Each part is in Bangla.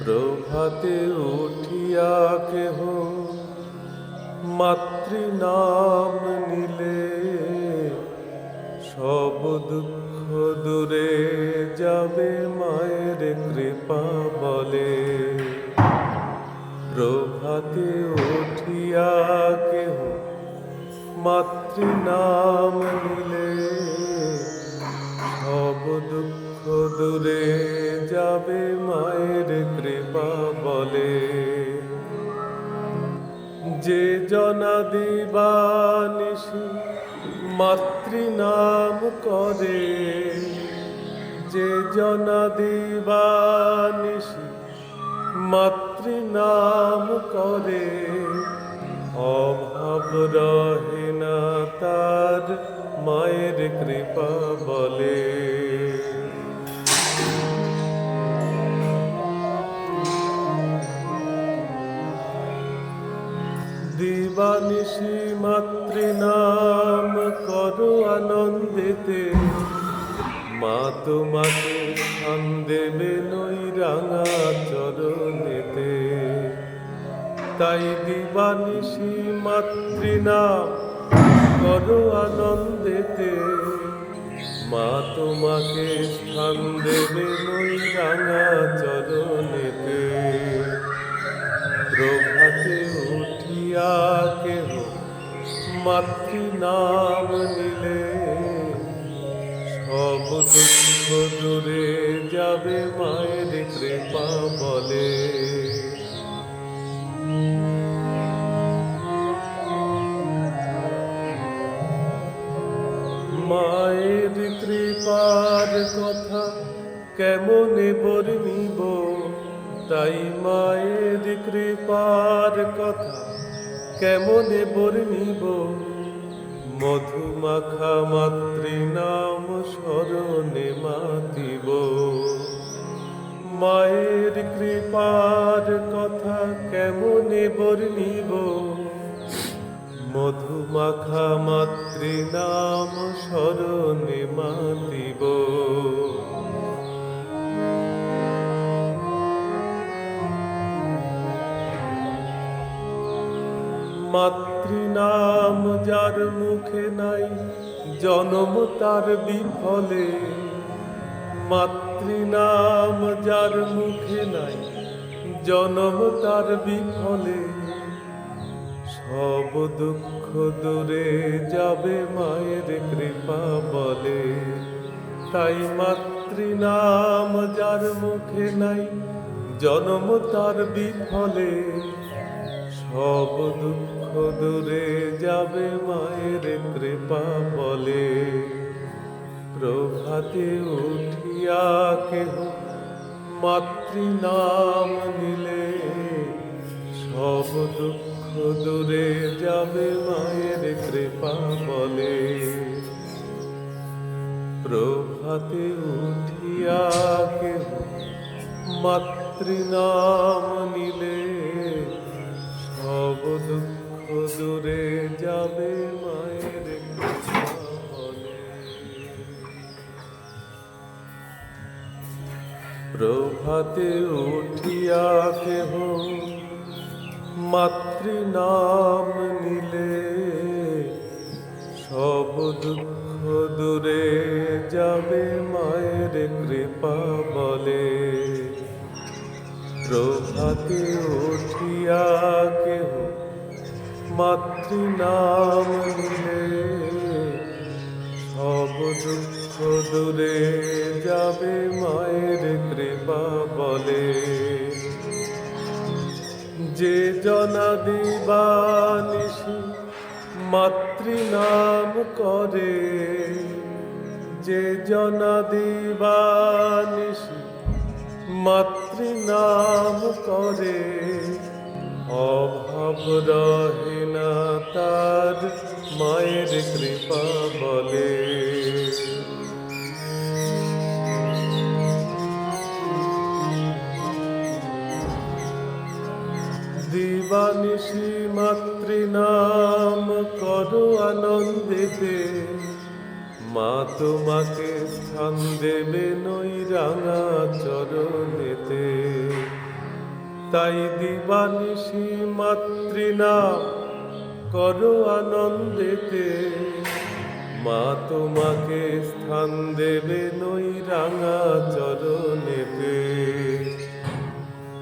প্রভাতে উঠিয়া কেহ মাতৃনাম নিলে, সব দুঃখ দূরে যাবে মায়ের কৃপা বলে। প্রভাতে উঠিয়া কেহ মাতৃনাম নিলে, সব দুঃখ দূরে যাবে মায়ের কৃপা বলে। যে জনাদি বানিশি মাতৃনাম করে, যে জনাদি বানিশি মাতৃনাম করে, অভাব রহে না তার মায়ের কৃপা বলে। দিবানিশি মাতৃনাম করো আনন্দেতে, মা তোমাকে স্থান দেবে নই রাঙা চরণেতে। তাই দিবানিশি মাতৃনাম করো আনন্দেতে, মা তোমাকে স্থান দেবে নই রাঙা চরণেতে। প্রভাতে উঠিয়া কেহ মাতৃনাম নিলে, সব দুঃখ দূরে যাবে মায়ের কৃপা বলে। মায়ের কৃপার কথা কেমনে বর্ণিব, তাই মায়ের কৃপার কথা কেমনে বর্ণিব। মধুমাখা মাতৃনাম স্মরণে মাতিব। মায়ের কৃপার কথা কেমনে বর্ণিব, মধুমাখা মাতৃনাম স্মরণে মাতিব। মাতৃনাম যার মুখে নাই, জনম তার বিফলে। মাতৃনাম যার মুখে নাই, জনম তার বিফলে। সব দুঃখ দূরে যাবে মায়ের কৃপা বলে। তাই মাতৃনাম যার মুখে নাই, জনম তার বিফলে। সব দুঃখ দূরে যাবে মায়ের কৃপা বলে। প্রভাতে উঠিয়া কেহ মাতৃনাম নিলে, সব দুঃখ দূরে যাবে মায়ের কৃপা বলে। প্রভাতে উঠিয়া কেহ মাতৃনাম নিলে, সব দুঃখ দূরে যাবে মায়ের কৃপা বলে। প্রভাতে উঠিয়া কেহ মাতৃনাম নিলে, সব দুঃখ দূরে যাবে মায়ের কৃপা বলে। প্রভাতে উঠিয়া কেহ মাতৃনাম নিলে, সব দুঃখ দূরে যাবে মায়ের কৃপা বলে। যে জনাদি বানিশি মাতৃনাম করে, যে জনাদি বানিশি মাতৃনাম করে, অভাব রহে না তার মায়ের কৃপা বলে। দিবানিশি মাতৃনাম করো আনন্দেতে, মা তোমাকে স্থান দেবে নই রাঙা চরণেতে। তাই দিবানিশি মাতৃনাম করো আনন্দেতে, মা তোমাকে স্থান দেবে নই রাঙা চরণেতে।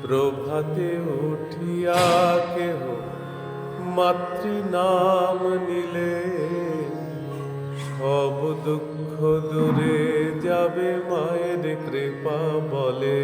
প্রভাতে উঠিয়া কেহ মাতৃনাম নিলে, সব দুঃখ দূরে যাবে মায়ের কৃপা বলে।